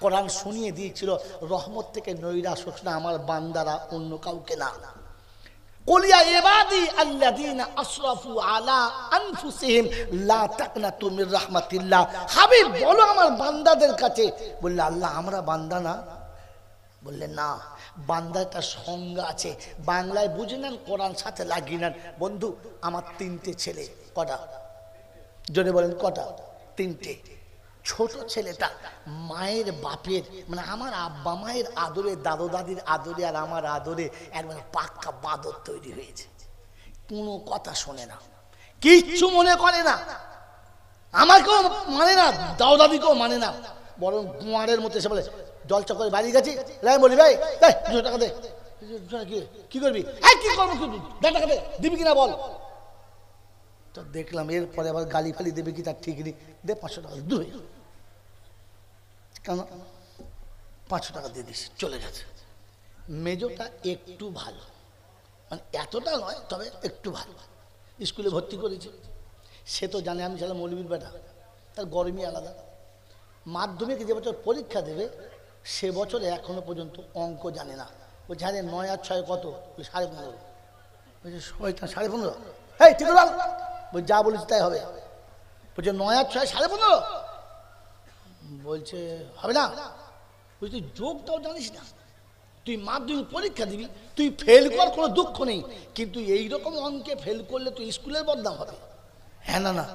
কোরআন শুনিয়ে দিয়েছিল রহমত থেকে নৈরাশ হোক না আমার বান্দারা, অন্য কাউকে না। কুলিয়া ইবাদি আল্লাযীনা আসরাফু আলা আনফুসিহিম লা তাকনাতু মির রাহমাতিল্লাহ। হাবিব বলো আমার বান্দাদের কাছে। বললে আল্লাহ আমরা বান্দা না? বললে না, বান্দার একটা সংজ্ঞা আছে, বাংলায় বুঝে নেন, কোরআন সাথে লাগিয়ে নেন। বন্ধু আমার 3টে ছেলে। কটা? জোরে বলেন কটা? 3টে। ছোট ছেলেটা মায়ের বাপের মানে আমার আব্বা মায়ের আদরে, দাদু দাদির আদরে আর আমার আদরে একবার পাক্কা বাদর তৈরি হয়েছে। কোনো কথা শোনে না, কিচ্ছু মনে করে না, আমাকেও মানে না, দাদু দাদিকেও মানে না, বরং গুয়ারের মতো এসে বলে জলচা করে বাড়ি গেছি, বলি ভাই 200 টাকা দে। কি করবি? কি করবো, টাকা দে, দিবি কিনা বল। তো দেখলাম এরপরে আবার গালি ফালি দেবে কি তার ঠিক নেই, দে 500 টাকা দূরে, কেন 500 টাকা দিয়ে দিস, চলে গেছে। মেজোটা একটু ভালো, মানে এতটা নয় তবে একটু ভালো, স্কুলে ভর্তি করেছে। সে তো জানে আমি ছিলাম মৌলবীর বেটা, তার গরমই আলাদা। মাধ্যমিকে যে বছর পরীক্ষা দেবে সে বছরে এখনো পর্যন্ত অঙ্ক জানে না। বলছে হ্যাঁ 9 আর 6 কত? 15.5। বলছে 15.5? এই ঠিক বল, যা বলেছি তাই হবে। বলছে 9 আর 6 15.5। বলছে হবে না। বলছি তুই যোগটাও জানিস না, তুই মাধ্যমিক পরীক্ষা দিবি, তুই ফেল কর, কোনো দুঃখ নেই, কিন্তু এইরকম অঙ্কে ফেল করলে তুই স্কুলের বদনাম হবে। হ্যাঁ না না,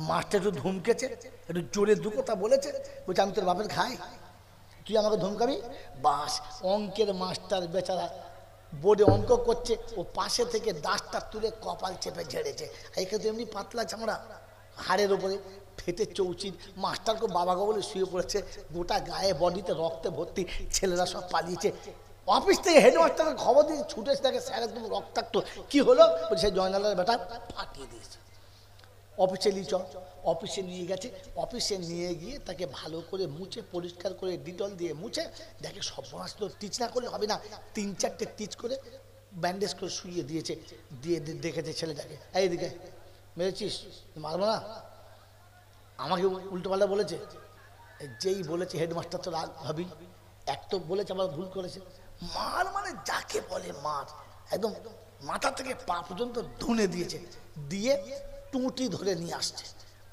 মাস্টার একটু ধমকেছে, একটু জোরে দু কথা বলেছে। বলছে আমি তোর বাপের খাই, তুই আমাকে ধমকাবি? বাস, অঙ্কের মাস্টার বেচারা বোর্ডে অঙ্ক করছে, ও পাশে থেকে ডাস্টটা তুলে কপাল চেপে ঝেড়েছে। এখানে তো এমনি পাতলা চামড়া, হাড়ের ওপরে ফেটে চৌচির। মাস্টারকে বাবাকে বলে শুয়ে পড়েছে, গোটা গায়ে বডিতে রক্তে ভর্তি, ছেলেরা সব পালিয়েছে। অফিস থেকে হেডমাস্টারকে খবর দিয়ে ছুটেছে, দেখে স্যার একদম রক্তাক্ত। কি হলো? বলছে জয়নালের বেটা ফাটিয়ে দিয়েছে। অফিসে নিয়ে অফিসে নিয়ে গেছে, অফিসে নিয়ে গিয়ে তাকে ভালো করে মুছে পরিষ্কার করে ডিটল দিয়ে মুছে দেখে সর্বনাশ, তো টিচ না করলে হবে না, 3-4টে টিচ করে ব্যান্ডেজ করে শুইয়ে দিয়েছে। দিয়ে দেখেছে ছেলেটাকে, এইদিকে মেরেছিস, মারবো না। আমাকে উল্টোপাল্টা বলেছে, যেই বলেছে হেডমাস্টার তো রাগ ভাবি, এক তো বলেছে আবার ভুল করেছে। মার মানে যাকে বলে মার, একদম মাথা থেকে পা পর্যন্ত ধুনে দিয়েছে, দিয়ে টুঁটি ধরে নিয়ে আসছে।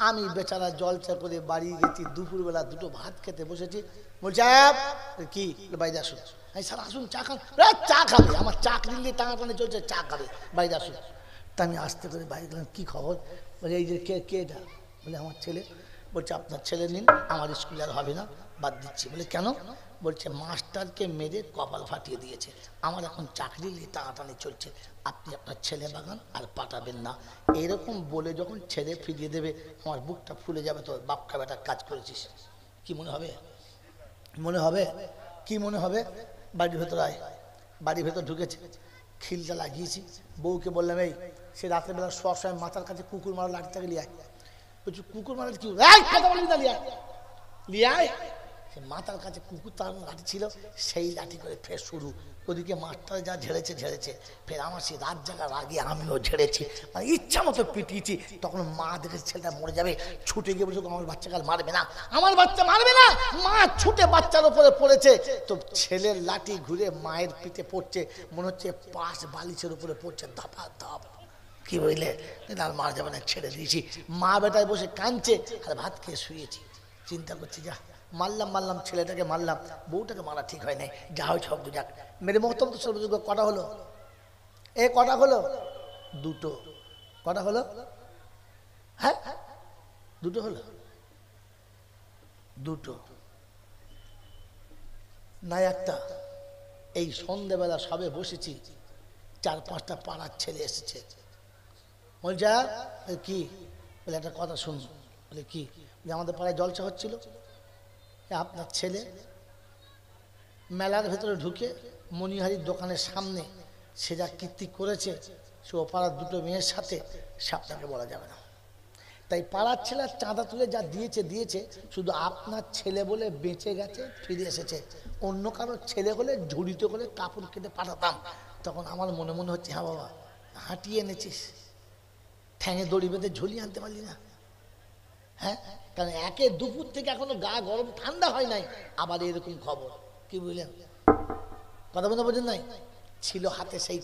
আমি বেচারা জলচা করে বাড়ি গেছি, দুপুরবেলা 2টো ভাত খেতে বসেছি। বলছে কি বাইরে আসুন। আমি স্যার আসুন চা খান। চা খাবে? আমার চাকরি নিয়ে টানাটানি চলছে, চা খাবে, বাইরে আসুন। তা আমি আসতে করে বাইরে গেলাম, কী খবর? বলে এই যে কে এটা? বলে আমার ছেলে। বলছে আপনার ছেলে নিন, আমার স্কুলে আর হবে না, বাদ দিচ্ছি। বলে কেন? বলছে মাস্টারকে মেরে কপাল ফাটিয়ে দিয়েছে, আমার এখন চাকরি নিয়ে টানাটানি চলছে, আপনি আপনার ছেলে বাগান আর পাঠাবেন না। এরকম বলে যখন ছেলে ফিরিয়ে দেবে আমার বুকটা ফুলে যাবে, তো বাপকা বেটা কাজ করেছিস। কি মনে হবে? মনে হবে কি মনে হবে? বাড়ির ভেতর আয়। বাড়ির ভেতর ঢুকেছে, খিলটা লাগিয়েছি। বউকে বললাম এই সে রাতের বেলা সব সময় মাথার কাছে কুকুর মারা লাঠিটাকে লিয়ে আয়। বলছি কুকুর মারা কি? কথা বলবি না, লিয়ে আয়। সে মাথার কাছে কুকুর তার লাঠি ছিল, সেই লাঠি করে ফের শুরু। ওদিকে মাস্টার যা ঝেড়েছে, ফের আমার সেই রাত জাগার আগে আমিও ঝেড়েছি, মানে ইচ্ছা মতো পিটিয়েছি। তখন মা দেখেছে ছেলেটা মরে যাবে, ছুটে গিয়ে বলছে আমার বাচ্চা কাল মারবে না, আমার বাচ্চা মারবে না। মা ছুটে বাচ্চার উপরে পড়েছে, তো ছেলের লাঠি ঘুরে মায়ের পিঠে পড়ছে, মনে হচ্ছে পাশ বালিশের উপরে পড়ছে ধাপা ধাপ। কি বললে? আর মারা যাবে না, ছেড়ে দিয়েছি। মা বেটায় বসে কাঁদছে আর ভাত খেয়ে শুয়েছি। চিন্তা করছি যা মারলাম ছেলেটাকে মারলাম, বউটাকে মারা ঠিক হয় নাই, যা হয় সব যাক। মেরে মহতম তো সর্বযোগ্য কটা হলো? কটা হলো? 2টো। কটা হলো? হ্যাঁ 2টো হলো। 2টো না একটা। এই সন্ধ্যেবেলা সবে বসেছি, 4-5টা পাড়ার ছেলে এসেছে। বলছে কি? বলে একটা কথা শুনুন। বলে কি? আমাদের পাড়ায় জলসা হচ্ছিল, আপনার ছেলে মেলার ভেতরে ঢুকে মণিহারির দোকানের সামনে সে যা কীর্তি করেছে, সে ও পাড়ার 2টো মেয়ের সাথে, সে আপনাকে বলা যাবে না। তাই পাড়ার ছেলে চাঁদা তুলে যা দিয়েছে, শুধু আপনার ছেলে বলে বেঁচে গেছে, ফিরে এসেছে। অন্য কারোর ছেলে হলে ঝুড়িতে করে কাপড় কেটে পাঠাতাম। তখন আমার মনে হচ্ছে হ্যাঁ বাবা, হাঁটিয়ে এনেছিস, ঠ্যাঙে দড়ি বেঁধে ঝুলিয়ে আনতে পারলি না। হ্যাঁ, কারণ একে দুপুর থেকে এখনো গা গরম ঠান্ডা হয় নাই, আবার এরকম খবর। কি বুঝলেন? কথা বলতে বোঝেন নাই? ছিল হাতে সেই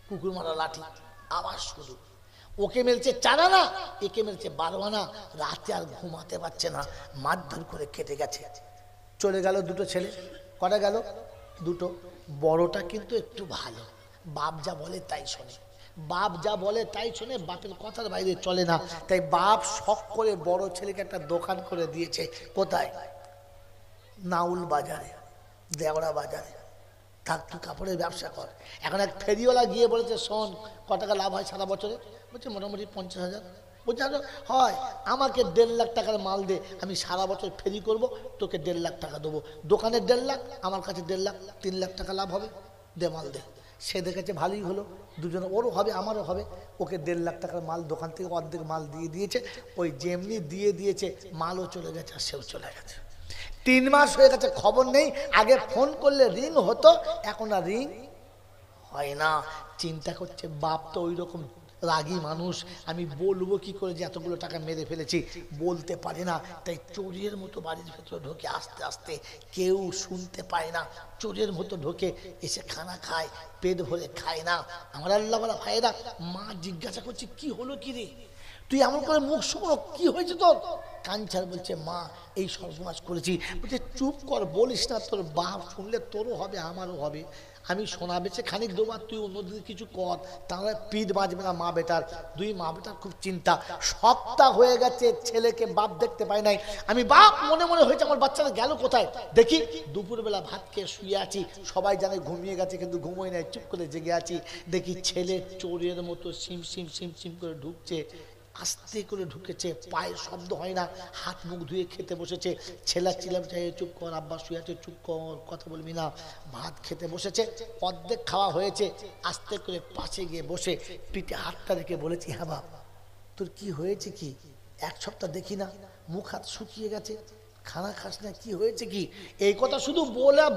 কুকুর মারা লাঠি, আবার শুরু। ওকে মেলছে 4 আনা, একে মেলছে 12 আনা। রাতে আর ঘুমাতে পারছে না, মারধর করে কেটে গেছে। চলে গেল 2টো ছেলে। কটা গেল? 2টো। বড়টা কিন্তু একটু ভালো, বাপ যা বলে তাই শোনে। বাপ যা বলে তাই শোনে, বাপের কথার বাইরে চলে না। তাই বাপ শখ করে বড় ছেলেকে একটা দোকান করে দিয়েছে। কোথায়? নাউল বাজারে, দেওড়া বাজারে। থাক, তুই কাপড়ের ব্যবসা কর। এখন এক ফেরিওয়ালা গিয়ে বলেছে, শোন, ক টাকা লাভ হয় সারা বছরে? বলছে মোটামুটি 50,000। বলছে হয়, আমাকে 1.5 লাখ টাকার মাল দে, আমি সারা বছর ফেরি করব, তোকে 1.5 লাখ টাকা দেবো। দোকানের 1.5 লাখ, আমার কাছে 1.5 লাখ, 3 লাখ টাকা লাভ হবে, দে মাল দে। সে দেখেছে ভালোই হলো, দুজনে, ওরও হবে আমারও হবে। ওকে 1.5 লাখ টাকার মাল দোকান থেকে অর্ধেক মাল দিয়ে দিয়েছে। ওই যেমনি দিয়ে দিয়েছে, মালও চলে গেছে আর সেও চলে গেছে। 3 মাস হয়ে গেছে, খবর নেই। আগে ফোন করলে রিং হতো, এখন আর রিং হয় না। চিন্তা করছে, বাপ তো ওই রকম রাগী মানুষ, আমি বলবো কি করে যে এতগুলো টাকা মেরে ফেলেছি? বলতে পারে না। তাই চোরের মতো বাড়ির ভেতরে ঢোকে, আস্তে আস্তে, কেউ শুনতে পায় না। চোরের মতো ঢোকে, এসে খানা খায়, পেট ভরে খায় না। আমার আল্লাহ বলা ভাইরা, মা জিজ্ঞাসা করছে, কি হলো কি রে, তুই এমন করে মুখ শুকনো, কি হয়েছে তোর? কাঞ্চার বলছে, মা এই সর্বনাশ করেছি। বলছে, চুপ কর, বলিস না, তোর বাপ শুনলে তোরও হবে আমারও হবে। আমি সোনা বেচে খানিক দেবো, আর তুই অন্যদিকে কিছু কর, তাহলে পিঠ বাঁচবে না মা বেটার। 2 মা বেটার খুব চিন্তা। সপ্তাহ হয়ে গেছে, ছেলেকে বাপ দেখতে পায় নাই। আমি বাপ মনে মনে হয়েছে, আমার বাচ্চাটা গেল কোথায় দেখি। দুপুরবেলা ভাত খেয়ে শুয়ে আছি, সবাই জানে ঘুমিয়ে গেছে, কিন্তু ঘুমোই নাই, চুপ করে জেগে আছি। দেখি ছেলে চোরের মতো সিম সিম সিম সিম করে ঢুকছে। আস্তে করে ঢুকেছে, পায়ের শব্দ হয় না, হাত মুখ ধুয়ে খেতে বসেছে। ছেলে ছিলাম, চাই চুপ কর, আব্বা শুয়ে আছে, চুপ কর, কথা বলবি না। ভাত খেতে বসেছে, অর্ধেক খাওয়া হয়েছে। আস্তে করে পাশে গিয়ে বসে পিঠে হাতটা রেখে বলেছি, হ্যাঁ বাপ, তোর কি হয়েছে? কি 1 সপ্তাহ দেখি না, মুখ হাত শুকিয়ে গেছে, খানা খাস না, কি হয়েছে কি? এই কথা শুধু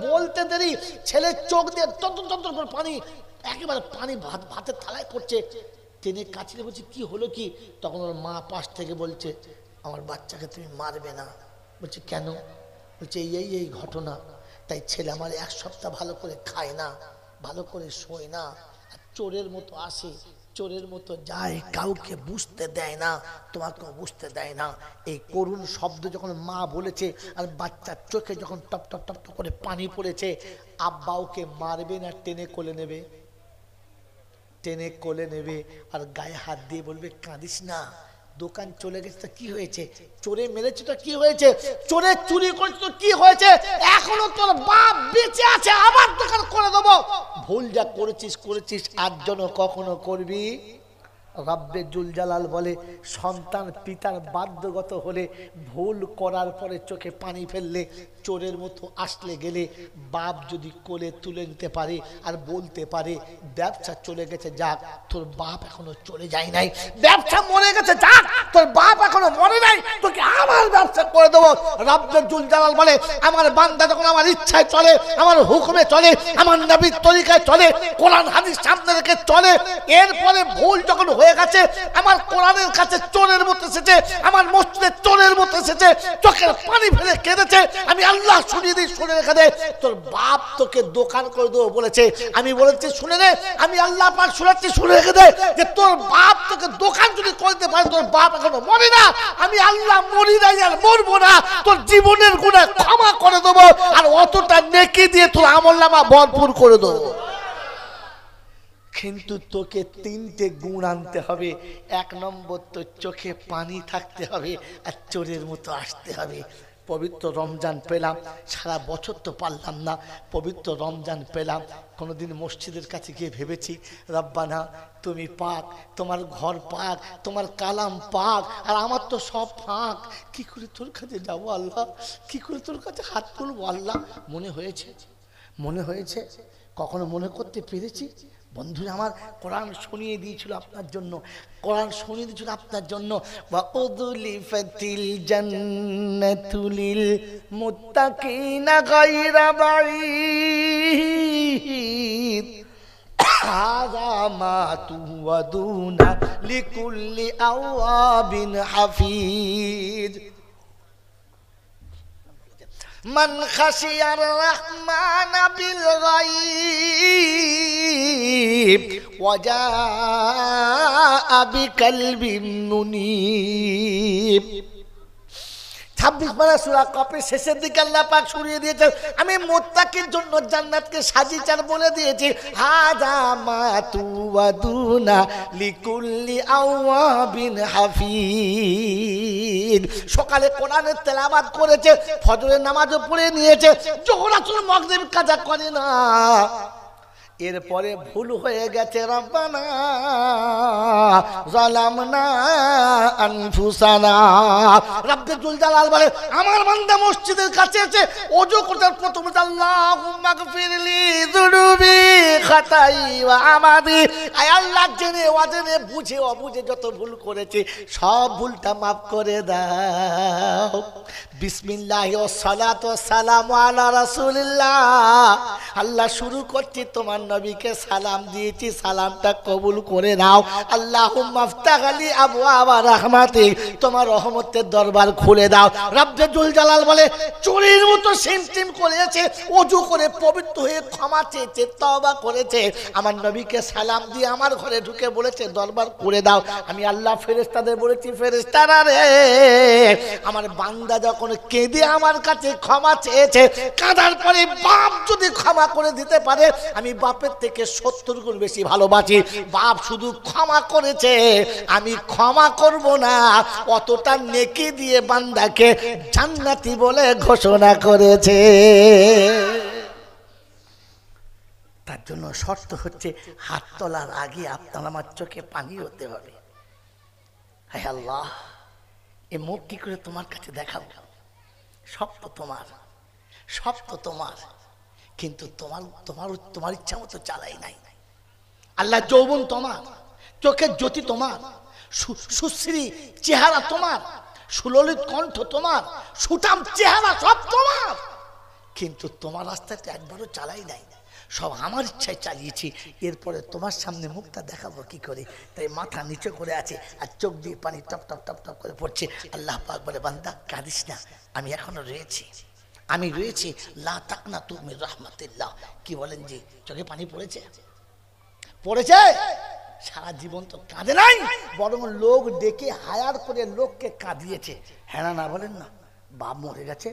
বলতে দেরি, ছেলের চোখ দিয়ে তন্ত্র তন্ত্র করে পানি, একেবারে পানি ভাতের থালায় পড়ছে। টেনে কাছে বলছি, কি হলো কি? তখন ওর মা পাশ থেকে বলছে, আমার বাচ্চাকে তুমি মারবে না। বলছে, কেন? বলছে, এই ঘটনা। তাই ছেলে আমার 1 সপ্তাহ ভালো করে খায় না, ভালো করে শোয় না, আর চোরের মতো আসে, চোরের মতো যায়, কাউকে বুঝতে দেয় না, তোমাকেও বুঝতে দেয় না। এই করুণ শব্দ যখন মা বলেছে, আর বাচ্চার চোখে যখন টপ টপ টপ টপ করে পানি পড়েছে, আব্বা ওকে মারবে না, টেনে কোলে নেবে, টেনে কোলে নেবে, আর গায়ে হাত দিয়ে বলবে, কাঁদিস না, দোকান চলে গেছে তো কি হয়েছে? চোরে মেরেছে তো কি হয়েছে? চোরে চুরি করছে তো কি হয়েছে? এখনো তোর বাপ বেঁচে আছে, আবার দোকান করে দেবো। ভুল যা করেছিস, আর যেন কখনো করবি। রব্বে জুল জালাল বলে, সন্তান পিতার বাধ্যগত হলে, ভুল করার পরে চোখে পানি ফেললে, চোরের মতো আসলে গেলে, বাপ যদি কোলে তুলে নিতে পারে আর বলতে পারে, ব্যবসা চলে গেছে যাক, তোর বাপ এখনো চলে যায় নাই, ব্যবসা মরে গেছে যাক, তোর বাপ এখনো মরে নাই, তোকে আমার ব্যবসা করে দেবো। রব্বে জুল জালাল বলে, আমার বান্দা যখন আমার ইচ্ছায় চলে, আমার হুকুমে চলে, আমার নবীর তরিকায় চলে, কোরআন হাদিস সামনে রেখে চলে, এরপরে ভুল যখন হয়ে গেছে, আমার কোরআনের কাছে চোরের মতো এসেছে, আমার মসজিদে চোরের মতো এসেছে, চোখের পানি ফেলে কেঁদেছে, আমি আল্লাহ শুনিয়ে দিই, শুনে রেখে দে, তোর বাপ তোকে দোকান করে দেবো বলেছে। আমি বলেছি শুনে নে, আমি আল্লাহ পাক শুনাচ্ছি, শুনে রেখে দে, যে তোর বাপ তোকে দোকান যদি করতে পারে, তোর বাপ এখনো মরে না, আমি আল্লাহ মরি নাই আর মরবো না, তোর জীবনের গুনাহ ক্ষমা করে দেবো, আর অতটা নেকি দিয়ে তোর আমলনামা ভরপুর করে দেবো। কিন্তু তোকে 3টে গুণ আনতে হবে। 1 নম্বর, তোর চোখে পানি থাকতে হবে, আর চোরের মতো আসতে হবে। পবিত্র রমজান পেলাম, সারা বছর তো পারলাম না, পবিত্র রমজান পেলাম। কোনোদিন মসজিদের কাছে গিয়ে ভেবেছি, রব্বানা তুমি পাক, তোমার ঘর পাক, তোমার কালাম পাক, আর আমার তো সব ফাঁক, কি করে তোর কাছে যাবো আল্লাহ, কি করে তোর কাছে হাত তুলবো আল্লাহ? মনে হয়েছে, কখনো মনে করতে পেরেছি? বন্ধুরা আমার, কোরআন শুনিয়ে দিয়েছিল আপনার জন্য, কোরআন শুনিয়ে দিয়েছিল আপনার জন্য। ওয়াউযলিফাতিল জান্নাতু লিল মুত্তাকিনা গায়রা বাঈদ। হাযা মা তুওয়াদুনা লিকুল্লি আওয়াবিন হাফিজ। মান খাশিয়ার রহমান বিল গায়ব ওয়া জাআ বিকলবিন মুনীব। 26 পারা সূরা কফের শেষের দিকে আল্লাহ পাক শুনিয়ে দিয়েছেন, আমি মুত্তাকির জন্য জান্নাতকে সাজিয়েছি বলে দিয়েছি হাযা মা তুওয়াদুনা লিকুল্লি আওয়াবিন হাফিজ। সকালে কোরআনের তেলাওয়াত করেছে, ফজরের নামাজও পড়ে নিয়েছে, যখন আসলে মাগরিব কাজা করে না। এরপরে ভুল হয়ে গেছে, রব্বানা যালামনা আনফুসানা। রব্বে জুল জালাল বলে, আমার বান্দা মসজিদের কাছে এসে ওযু করতে প্রথমে আল্লাহুম্মা গফিরলি যুনুবি খাতাই ওয়া আমাদি। আয় আল্লাহ, জেনে অজেনে বুঝে অবুঝে যত ভুল করেছে সব ভুলটা মাফ করে দাও। বিসমিল্লাহি ওয়া সালাতু ওয়া সালামু আলা রাসূলিল্লাহ। আল্লাহ শুরু করছি, তোমার নবীকে সালাম দিয়েছি, সালামটা কবুল করে নাও। আল্লাহুম্মা আফতাহ লি আবওয়াবা রাহমাতিক, তোমার রহমতের দরবার খুলে দাও। রব্বে জুল জালাল বলে, চোরের মতো সিমটিম করেছে, ওযু করে পবিত্র হয়ে ক্ষমা চেয়েছে, তওবা করেছে, আমার নবীকে সালাম দিয়ে আমার ঘরে ঢুকে বলেছে দরবার করে দাও। আমি আল্লাহ ফেরেশতাদের বলেছি, ফেরেশতারা রে, আমার বান্দা যখন কেঁদে আমার কাছে ক্ষমা চেয়েছে, কাঁদার পরে বাপ যদি ক্ষমা করে দিতে পারে, আমি বাপের থেকে 70 গুণ বেশি ভালোবাসি। বাপ শুধু ক্ষমা করেছে, আমি ক্ষমা করব না, অতটা নেকি দিয়ে বান্দাকে জান্নাতি বলে ঘোষণা করেছে। তার জন্য শর্ত হচ্ছে, হাত তোলার আগে আপনার আমার চোখে পানি হতে হবে। হায় আল্লাহ, এ মুখ কি করে তোমার কাছে দেখাবো? সব তো তোমার, সব তো তোমার, কিন্তু তোমার তোমার তোমার ইচ্ছা মতো চালাই নাই। আল্লাহ যৌবন তোমার, চোখের জ্যোতি তোমার, সুশ্রী চেহারা তোমার, সুললিত কণ্ঠ তোমার, সুঠাম চেহারা সব তোমার, কিন্তু তোমার রাস্তায় তো একবারও চালাই নাই, সব আমার ইচ্ছায় চালিয়েছি। এরপরে তোমার সামনে মুখটা দেখাবো কি করে? তাই মাথা নিচে করে আছে আর চোখ দিয়ে পানি টপ টপ টপ টপ করে পড়ছে। আল্লাহ পাক বলে, বান্দা কাঁদিস না, আমি এখনো রয়েছি, আমি রয়েছি। লা তাকনাতু মির রাহমাতিল্লাহ। কি বলেন জি, চোখে পানি পড়েছে? পড়েছে। সারা জীবন তো কাঁদে নাই, বরং লোক ডেকে হায়ার করে লোককে কাঁদিয়েছে। হ্যাঁ না বলেন না? বাপ মরে গেছে,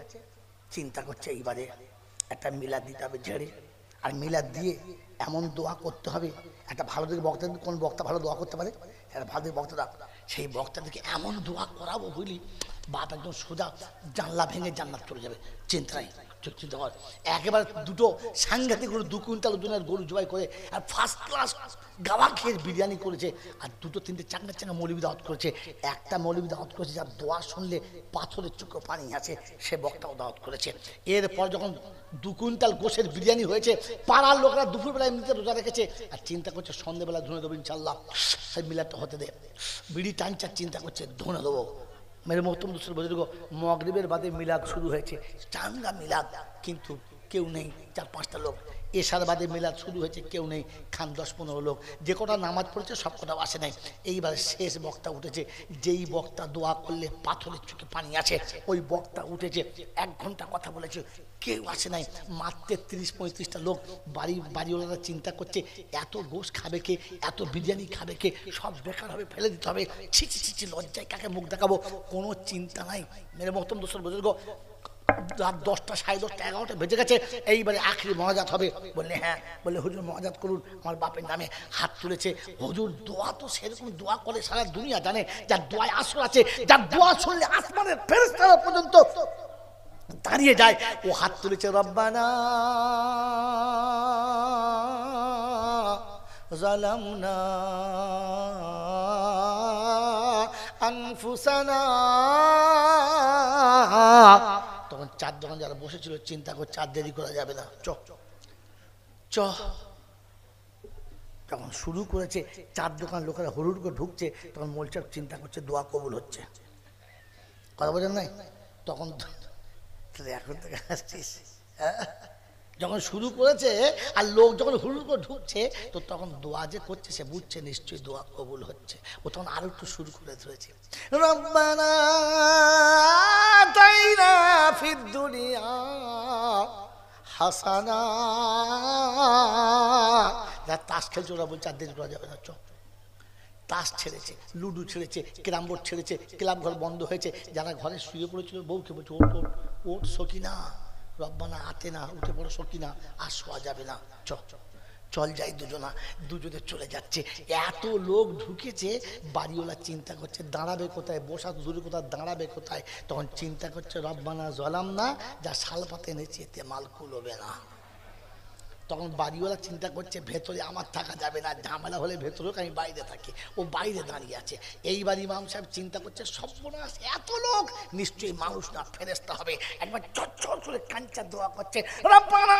চিন্তা করছে এইবারে একটা মিলাদ দিতে হবে ঝেড়ে, আর মিলাদ দিয়ে এমন দোয়া করতে হবে। একটা ভালো দিকে বক্তা, কোন বক্তা ভালো দোয়া করতে পারে? একটা ভালো দিকে বক্তা, সেই বক্তাদেরকে এমন দোয়া করাবো বুঝলি, বাপ একদম সোজা জানলা ভেঙে জান্নাত চলে যাবে। চিন্তাই চিন্তা কর, একেবারে দুটো সাংঘাতিক গরু, 2 কুইন্টাল ওজনের গরু জবাই করে, আর ফার্স্ট ক্লাস গাওয়া খেয়ে বিরিয়ানি করেছে, আর 2-3টে চাঙ্গা চাঙ্গা মৌলবি দাওয়াত করেছে। একটা মৌলবি দাওয়াত করেছে যার দোয়া শুনলে পাথরের চোখে পানি আছে, সে বক্তাও দাওয়াত করেছে। এরপর যখন 2 কুইন্টাল গোশের বিরিয়ানি হয়েছে, পাড়ার লোকরা দুপুরবেলায় এমনিতে রোজা রেখেছে, আর চিন্তা করছে সন্ধ্যেবেলা ধুনে দেবো ইনশাল্লাহ, সেই মিলাদটা হতে দে। বিড়ি টানচার চিন্তা করছে ধুনে দেবো। মেরে মোহতম দুসর বুজুর্গ, মগরিবের বাদে মিলাদ শুরু হয়েছে, চাঙ্গা মিলাদ, কিন্তু কেউ নেই, 4-5টা লোক। এশার বাদে মিলাদ শুরু হয়েছে, কেউ নেই, খান 10-15 লোক। যে কটা নামাজ পড়েছে সব কটাও আসে নাই। এইবারে শেষ বক্তা উঠেছে, যেই বক্তা দোয়া করলে পাথরের চোখে পানি আছে, ওই বক্তা উঠেছে, 1 ঘন্টা কথা বলেছে, কেউ আসে নাই। মাত্র 30-35টা লোক। বাড়িওয়ালারা চিন্তা করছে, এত গোশ খাবে কে, এত বিরিয়ানি খাবে কে, সব বেকার হবে, ফেলে দিতে হবে, ছি ছি ছি, লজ্জায় কাকে মুখ দেখাবো, কোনো চিন্তা নাই। মেরে মোহতম দোসর বুজুর্গ, রাত 10টা, 10:30, 11টা বেজে গেছে। এইবারে আখরি মহাজাত হবে। বললে হ্যাঁ, বললে হুজুর মহাজাত করুন, আমার বাপের নামে। হাত তুলেছে। হুজুর দোয়া তো সেরকম দোয়া করে সারা দুনিয়া জানে, যার দোয়ায় আসর আছে, যার দোয়া শুনলে আসমানের ফেরেশতারা পর্যন্ত দাঁড়িয়ে যায়। ও হাত তুলেছে, রব্বানা যালামনা আনফুসানা। তখন 4 দোকান যারা বসেছিল চিন্তা করছে, আর দেরি করা যাবে না, চ চ। যখন শুরু করেছে, 4 দোকান লোকেরা হুড়ুড় করে ঢুকছে, তখন মোলচাপ চিন্তা করছে দোয়া কবুল হচ্ছে। কথা বোঝেন নাই? তখন এখন থেকে আসছিস, যখন শুরু করেছে আর লোক যখন হুড় করে ঢুকছে, তো তখন দোয়া যে করছে সে বুঝছে নিশ্চয়ই দোয়া কবুল হচ্ছে। ও তখন আরো একটু শুরু করে ধরেছে, রব্বানা আতাইনা ফিদ দুনিয়া হাসানা। যারা তাস খেলছে ওরা বলছে আর দেরি করা যাবে না, চল। তাস ছেড়েছে, লুডু ছেড়েছে, ক্যারাম বোর্ড ছেড়েছে, ক্লাব ঘর বন্ধ হয়েছে। যারা ঘরে শুয়ে পড়েছিল বউকে বলছে ওট ওট ওট সকিনা, রব্বানা আতে না, উঠে পড়ো সকিনা, আর শোয়া যাবে না, চল যাই। দুজনে চলে যাচ্ছে। এত লোক ঢুকেছে, বাড়িওয়ালা চিন্তা করছে দাঁড়াবে কোথায়, বসা দূরে কোথায়, দাঁড়াবে কোথায়। তখন চিন্তা করছে রব্বানা জলাম না, যা শালপাতে এনেছি এতে মাল কুলোবে না। তখন বাড়িওয়ালা চিন্তা করছে ভেতরে আমার থাকা যাবে না, ঝামেলা হলে ভেতরেও আমি বাইরে থাকি। ও বাইরে দাঁড়িয়ে আছে। এইবার ইমাম সাহেব চিন্তা করছে সর্বনাশ, এত লোক নিশ্চয়ই মানুষ না ফেরেশতা হবে। একবার চট করে কাঞ্চা দোয়া করছে, রব্বানা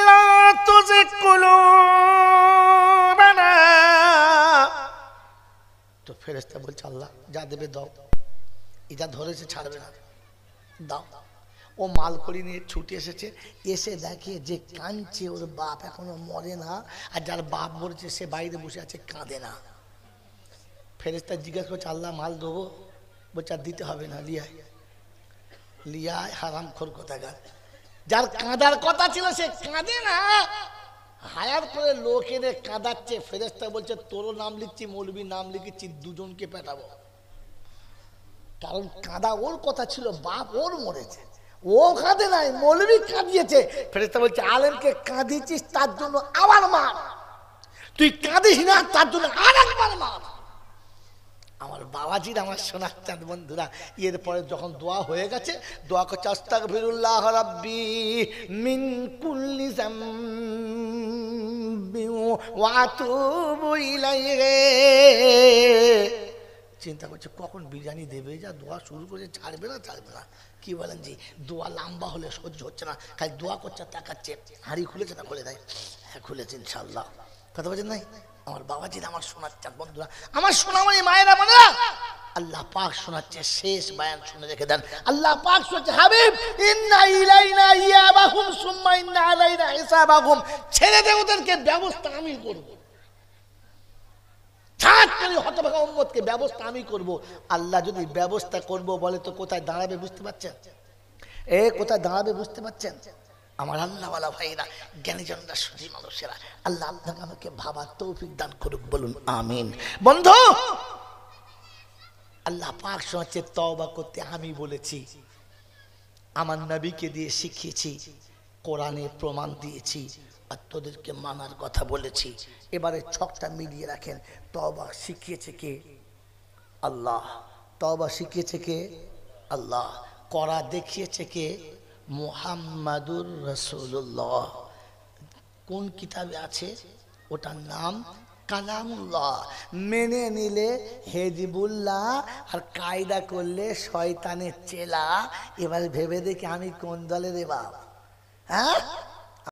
লা তুযিগ কুলুবানা। তো ফেরেশতা বলছে আল্লাহ যা দেবে দাও, এটা ধরেছে ছাড়বে না, দাও। ও মাল করি নিয়ে ছুটে এসেছে, এসে দেখে যে কাঁদছে ওর বাপ এখনো মরে না, আর যার বাপ মরেছে সে বাইরে বসে আছে কাঁদে না। ফেরেশতা জিজ্ঞাসা করছে আল্লাহ মাল দেবো? বলছে আর দিতে হবে না, লিয়ায় হারামখোর কোথাকার। যার কাঁদার কথা ছিল সে কাঁদে না, হায়ার করে লোক এনে কাঁদাচ্ছে। ফেরেশতা বলছে তোরও নাম লিখছি, মৌলবীর নাম লিখেছি, দুজনকে পেটাবো। কারণ কাঁদা ওর কথা ছিল, বাপ ওর মরেছে, ও কাঁদে নাই, মৌলবী কাঁদিয়েছে। ফেরেশতা বলছে আলেমকে কাঁদিয়েছিস তার জন্য আবার মার, তুই কাঁদিস না তার জন্য আর একবার মার। আমার বাবাজির, আমার সোনার চাঁদ বন্ধুরা, এরপরে যখন দোয়া হয়ে গেছে, দোয়া করছে আস্তাগফিরুল্লাহ রাব্বি মিন কুল্লি যামবি ওয়া আতুবু ইলাইহি। চিন্তা করছে কখন বিরিয়ানি দেবে, যা দোয়া শুরু করে ছাড়বে না। কি বলেন জি, দোয়া লম্বা হলে সহ্য হচ্ছে না, খালি দোয়া করছে তাকাচ্ছে। হাঁড়ি খুলেছে না খুলে দেয়? হ্যাঁ খুলেছে ইনশাআল্লাহ। কথা বলছেন নাই? আমার বাবাজির, আমার শোনার চাঁদ বন্ধুরা, আমার সোনামণি মায়েরা মনে আল্লাহ পাক শোনাচ্ছে, শেষ বায়ান শুনে রেখে দেন। আল্লাহ পাক শোনাচ্ছে হাবিব ইন্না ইলাইনা ইয়াবাহুম সুম্মা ইন্না আলাইনা হিসাবাহুম। ছেড়ে দে ওদেরকে, ব্যবস্থা আমি করব। হতভাগা উম্মতকে ব্যবস্থা আমি করব। আল্লাহ যদি ব্যবস্থা করব বলে তো কোথায় দাঁড়াবে বুঝতে পারছেন? কোথায় দাঁড়াবে বুঝতে পারছেন? আমার আল্লাহওয়ালা ভাইরা, জ্ঞানীজনরা, সুধী মানুষেরা, আল্লাহ আপনাকে আমাকে ভাবার তৌফিক দান করুক, বলুন আমিন। বন্ধু, আল্লাহ পাক শোনাচ্ছে তওবা করতে আমি বলেছি, আমার নবীকে দিয়ে শিখিয়েছি, কোরআনে প্রমাণ দিয়েছি, আর তোদেরকে মানার কথা বলেছি। এবারে ছকটা মিলিয়ে রাখেন, তওবা শিখিয়েছে কে? আল্লাহ। তওবা শিখিয়েছে কে? আল্লাহ। করা দেখিয়েছে কে? মুহাম্মাদুর রাসূলুল্লাহ। কোন কিতাবে আছে? ওটার নাম কালামুল্লাহ। মেনে নিলে হেজিবুল্লাহ, আর কায়দা করলে শয়তানের চেলা। এবার ভেবে দেখি আমি কোন দলে রে বাপ? হ্যাঁ,